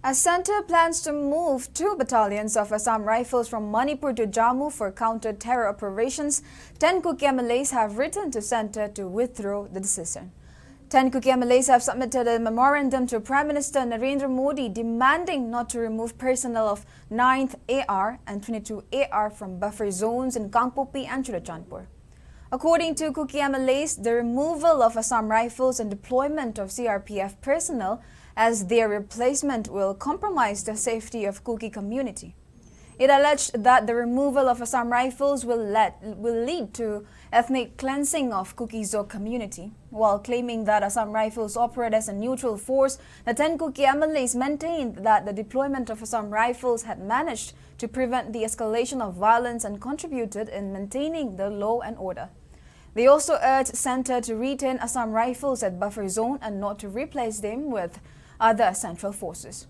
As Centre plans to move 2 battalions of Assam Rifles from Manipur to Jammu for counter-terror operations, 10 Kuki MLAs have written to Centre to withdraw the decision. 10 Kuki MLAs have submitted a memorandum to Prime Minister Narendra Modi demanding not to remove personnel of 9th AR and 22 AR from buffer zones in Kangpopi and Churachandpur. According to Kuki MLAs, the removal of Assam Rifles and deployment of CRPF personnel as their replacement will compromise the safety of Kuki community. It alleged that the removal of Assam Rifles will lead to ethnic cleansing of Kuki Zog community. While claiming that Assam Rifles operate as a neutral force, the 10 Kuki MLAs maintained that the deployment of Assam Rifles had managed to prevent the escalation of violence and contributed in maintaining the law and order. They also urged Centre to retain Assam Rifles at buffer zone and not to replace them with other central forces.